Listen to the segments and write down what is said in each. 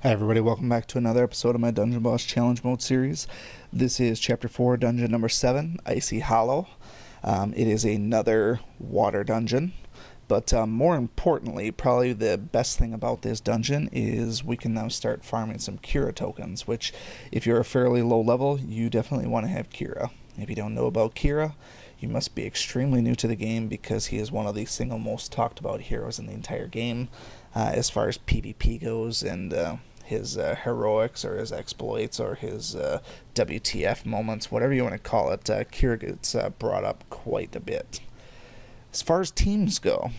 Hi everybody, welcome back to another episode of my Dungeon Boss Challenge Mode series. This is Chapter 4, Dungeon number 7, Icy Hollow. It is another water dungeon, but more importantly, probably the best thing about this dungeon is we can now start farming some Kira tokens, which if you're a fairly low level, you definitely want to have Kira. If you don't know about Kira, you must be extremely new to the game because he is one of the single most talked about heroes in the entire game as far as PvP goes, and his heroics or his exploits or his WTF moments, whatever you want to call it, Kira gets brought up quite a bit. As far as teams go,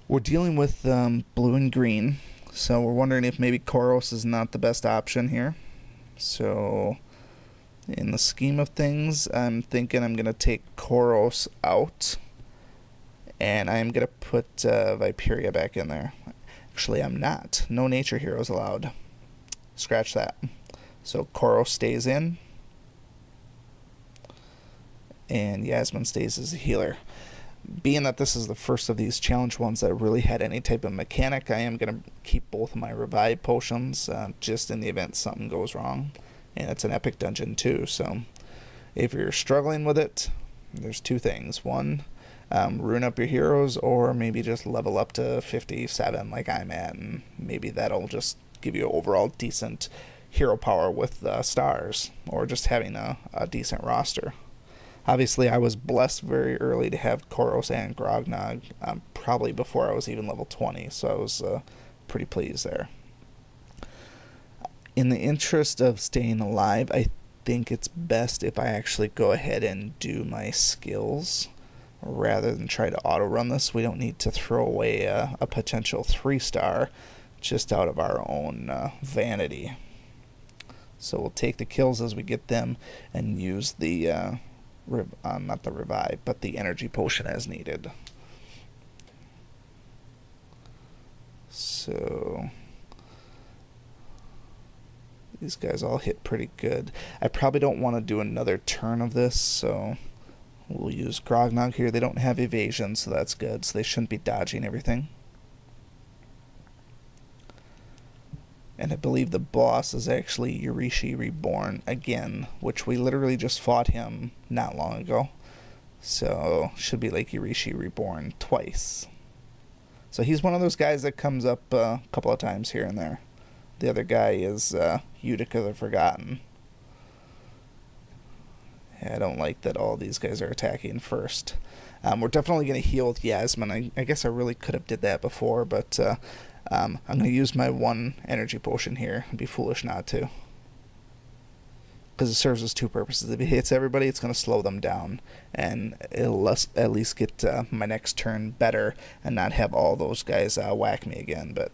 we're dealing with blue and green, so we're wondering if maybe Koros is not the best option here. So in the scheme of things, I'm thinking I'm going to take Koros out, and I'm going to put Viperia back in there. Actually, I'm not. No nature heroes allowed. Scratch that. So Koros stays in, and Yasmin stays as a healer. Being that this is the first of these challenge ones that really had any type of mechanic, I am going to keep both of my revive potions just in the event something goes wrong. And it's an epic dungeon too, so if you're struggling with it, there's two things. One, ruin up your heroes, or maybe just level up to 57 like I'm at, and maybe that'll just give you overall decent hero power with stars, or just having a decent roster. Obviously, I was blessed very early to have Koros and Grognog, probably before I was even level 20, so I was pretty pleased there. In the interest of staying alive, I think it's best if I actually go ahead and do my skills rather than try to auto-run this. We don't need to throw away a potential 3-star just out of our own vanity. So we'll take the kills as we get them and use the, not the revive, but the energy potion as needed. So these guys all hit pretty good. I probably don't want to do another turn of this, so we'll use Grognog here. They don't have evasion, so that's good, so they shouldn't be dodging everything. And I believe the boss is actually Yurishi Reborn again, which we literally just fought him not long ago. So should be like Yurishi Reborn twice. So he's one of those guys that comes up a couple of times here and there. The other guy is Utica the Forgotten. I don't like that all these guys are attacking first. We're definitely going to heal with Yasmin. I guess I really could have did that before, but I'm going to use my one energy potion here. I'd be foolish not to, because it serves as two purposes. If it hits everybody, it's going to slow them down, and it'll at least get my next turn better and not have all those guys whack me again. But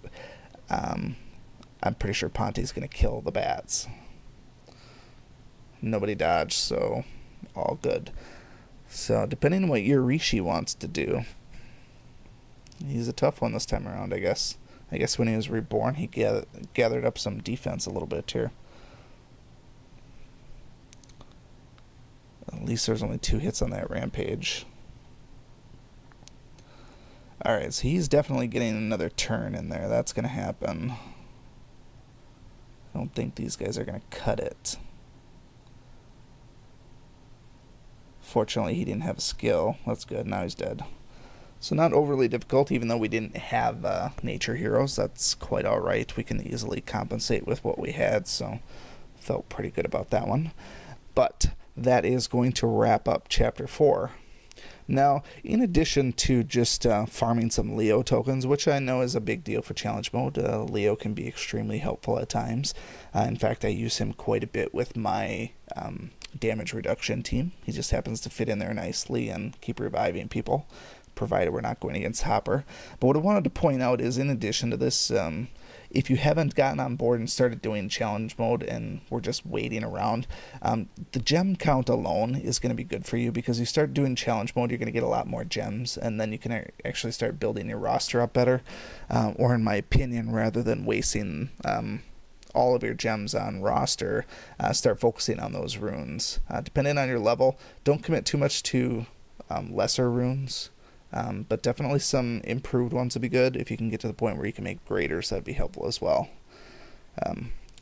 I'm pretty sure Ponte's going to kill the bats. Nobody dodged, so all good. So depending on what Yurishi wants to do, he's a tough one this time around, I guess. I guess when he was reborn, he gathered up some defense a little bit here. At least there's only 2 hits on that rampage. Alright, so he's definitely getting another turn in there. That's going to happen. I don't think these guys are going to cut it. Fortunately, he didn't have a skill. That's good. Now he's dead. So not overly difficult, even though we didn't have nature heroes. That's quite alright. We can easily compensate with what we had, so felt pretty good about that one. But that is going to wrap up Chapter 4. Now, in addition to just farming some Leo tokens, which I know is a big deal for challenge mode, Leo can be extremely helpful at times. In fact, I use him quite a bit with my damage reduction team. He just happens to fit in there nicely and keep reviving people, provided we're not going against Hopper. But what I wanted to point out is, in addition to this, if you haven't gotten on board and started doing challenge mode and we're just waiting around, the gem count alone is going to be good for you, because you start doing challenge mode, you're going to get a lot more gems, and then you can actually start building your roster up better. Or in my opinion, rather than wasting all of your gems on roster, start focusing on those runes. Depending on your level, don't commit too much to lesser runes. But definitely some improved ones would be good. If you can get to the point where you can make graders, that'd be helpful as well.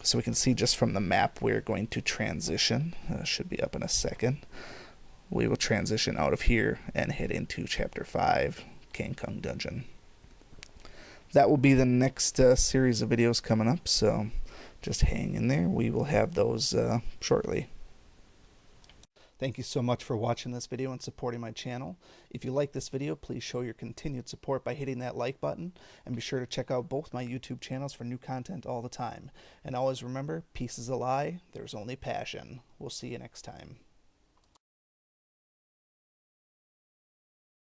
So we can see just from the map we're going to transition. Should be up in a second. We will transition out of here and head into Chapter 5, Kang Kung Dungeon. That will be the next series of videos coming up, so just hang in there. We will have those shortly. Thank you so much for watching this video and supporting my channel. If you like this video, please show your continued support by hitting that like button, and be sure to check out both my YouTube channels for new content all the time. And always remember, peace is a lie, there's only passion. We'll see you next time.